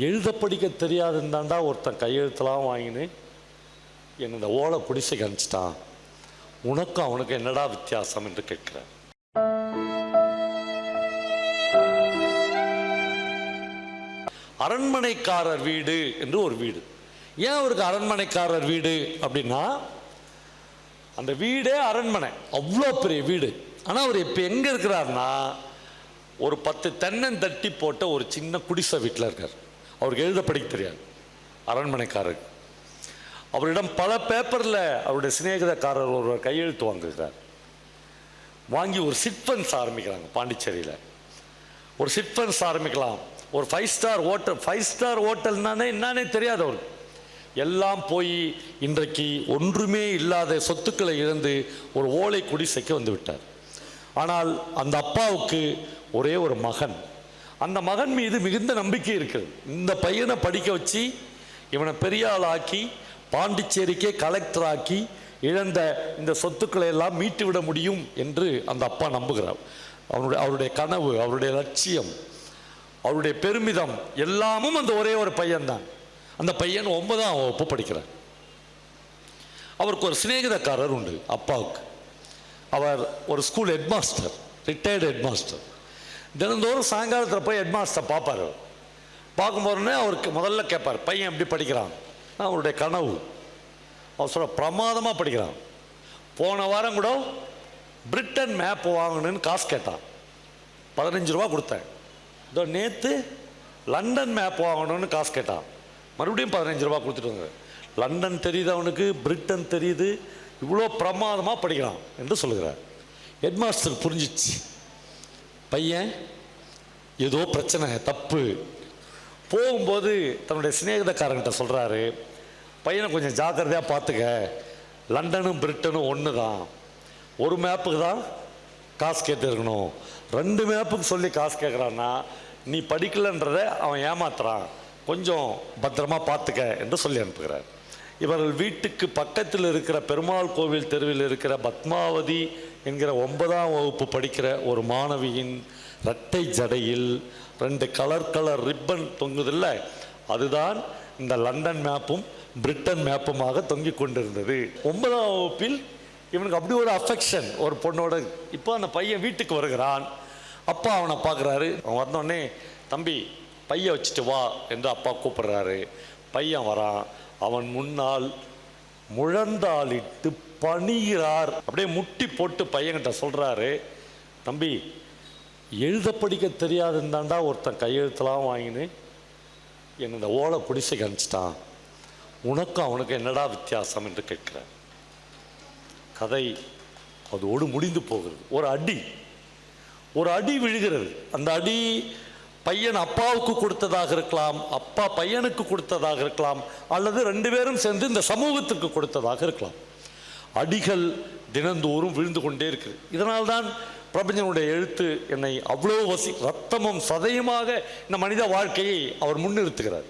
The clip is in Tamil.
எழுத படிக்க தெரியாதுந்தாண்டா ஒருத்தன் கையெழுத்தெல்லாம் வாங்கினு என்ன இந்த ஓலை குடிசைக்கு அனுப்பிச்சிட்டான். உனக்கும் அவனுக்கு என்னடா வித்தியாசம் என்று கேட்கிறேன். அரண்மனைக்காரர் வீடு என்று ஒரு வீடு. ஏன் அவருக்கு அரண்மனைக்காரர் வீடு அப்படின்னா, அந்த வீடே அரண்மனை, அவ்வளோ பெரிய வீடு. ஆனால் அவர் இப்போ எங்கே இருக்கிறார்னா, ஒரு 10 தென்னந்தட்டி போட்ட ஒரு சின்ன குடிசை வீட்டில் இருக்கார். அவருக்கு எழுத படிக்க தெரியாது அரண்மனைக்காரர். அவரிடம் பல பேப்பரில் அவருடைய சிநேகிதக்காரர் ஒருவர் கையெழுத்து வாங்குகிறார். வாங்கி ஒரு சிட்ஃபண்ட்ஸ் ஆரம்பிக்கிறாங்க. பாண்டிச்சேரியில் ஒரு சிட்ஃபண்ட்ஸ் ஆரம்பிக்கலாம். ஒரு 5 ஸ்டார் ஹோட்டல். 5 ஸ்டார் ஹோட்டல்னானே என்னன்னே தெரியாது அவருக்கு. எல்லாம் போய் இன்றைக்கு ஒன்றுமே இல்லாத சொத்துக்களை இழந்து ஒரு ஓலை குடிசைக்கு வந்து விட்டார். ஆனால் அந்த அப்பாவுக்கு ஒரே ஒரு மகன். அந்த மகன் மீது மிகுந்த நம்பிக்கை இருக்குது. இந்த பையனை படிக்க வச்சு இவனை பெரிய ஆள் ஆக்கி பாண்டிச்சேரிக்கே கலெக்டர் ஆக்கி இழந்த இந்த சொத்துக்களை எல்லாம் மீட்டு விட முடியும் என்று அந்த அப்பா நம்புகிறார். அவருடைய கனவு, அவருடைய லட்சியம், அவருடைய பெருமிதம் எல்லாமும் அந்த ஒரே ஒரு பையன்தான். அந்த பையன் 9ஆம் வகுப்பு படிக்கிறார். அவருக்கு ஒரு சிநேகிதக்காரர் உண்டு அப்பாவுக்கு. அவர் ஒரு ஸ்கூல் ஹெட்மாஸ்டர், ரிட்டையர்டு ஹெட்மாஸ்டர். தினந்தோறும் சாயங்காலத்தில் போய் ஹெட்மாஸ்டர் பார்ப்பார். பார்க்கும்போதுனே அவருக்கு முதல்ல கேட்பார், பையன் எப்படி படிக்கிறான். அவருடைய கனவு. அவர் சொல்ல, பிரமாதமாக படிக்கிறான். போன வாரம் கூட பிரிட்டன் மேப் வாங்கணுன்னு காசு கேட்டான். 15 ரூபா கொடுத்தேன். இதோ நேற்று லண்டன் மேப் வாங்கணும்னு காசு கேட்டான். மறுபடியும் 15 ரூபா கொடுத்துட்டு வந்தாங்க. லண்டன் தெரியுது அவனுக்கு, பிரிட்டன் தெரியுது, இவ்வளோ பிரமாதமாக படிக்கிறான் என்று சொல்லுகிறார். ஹெட்மாஸ்டர் புரிஞ்சிச்சு, பையன் ஏதோ பிரச்சனை, தப்பு. போகும்போது தன்னுடைய சிநேகிதக்காரன்கிட்ட சொல்கிறாரு, பையனை கொஞ்சம் ஜாக்கிரதையாக பார்த்துக்க, லண்டனும் பிரிட்டனும் ஒன்று தான், ஒரு மேப்புக்கு தான் காசு கேட்டுருக்கணும், 2 மேப்புக்கு சொல்லி காசு கேட்குறான்னா நீ படிக்கலன்றதை அவன் ஏமாத்துறான், கொஞ்சம் பத்திரமா பார்த்துக்க என்று சொல்லி அனுப்புகிறார். இவர்கள் வீட்டுக்கு பக்கத்தில் இருக்கிற பெருமாள் கோவில் தெருவில் இருக்கிற பத்மாவதி என்கிற 9ஆம் வகுப்பு படிக்கிற ஒரு மாணவியின் இரட்டை ஜடையில் 2 கலர் ரிப்பன் தொங்குதில்ல, அதுதான் இந்த லண்டன் மேப்பும் பிரிட்டன் மேப்புமாக தொங்கிக் கொண்டிருந்தது. 9ஆம் வகுப்பில் இவனுக்கு அப்படி ஒரு அஃபெக்ஷன் ஒரு பொண்ணோட. இப்போ அந்த பையன் வீட்டுக்கு வருகிறான். அப்பா அவனை பார்க்குறாரு. அவன் வந்தோடனே, தம்பி பையன் வச்சுட்டு வா என்று அப்பா கூப்பிடுறாரு. பையன் வரான். அவன் முன்னால் முழந்தாளிட்டு பணிகிறார். அப்படியே முட்டி போட்டு பையன்கிட்ட சொல்கிறாரு, தம்பி எழுத படிக்க தெரியாதுந்தாண்டா ஒருத்தன் கையெழுத்தெல்லாம் வாங்கினு என்ன இந்த ஓலை குடிசைக்கு அனுப்பிச்சிட்டான். உனக்கும் அவனுக்கு என்னடா வித்தியாசம் என்று கேட்கிறார். கதை அதோடு முடிந்து போகிறது. ஒரு அடி விழுகிறது. அந்த அடி பையன் அப்பாவுக்கு கொடுத்ததாக இருக்கலாம், அப்பா பையனுக்கு கொடுத்ததாக இருக்கலாம், அல்லது 2 பேரும் சேர்ந்து இந்த சமூகத்துக்கு கொடுத்ததாக இருக்கலாம். அடிகள் தினந்தோறும் விழுந்து கொண்டே இருக்குது. இதனால்தான் பிரபஞ்சனுடைய எழுத்து என்னை அவ்வளோ ரத்தமும் சதையுமாக இந்த மனித வாழ்க்கையை அவர் முன்னிறுத்துகிறார்.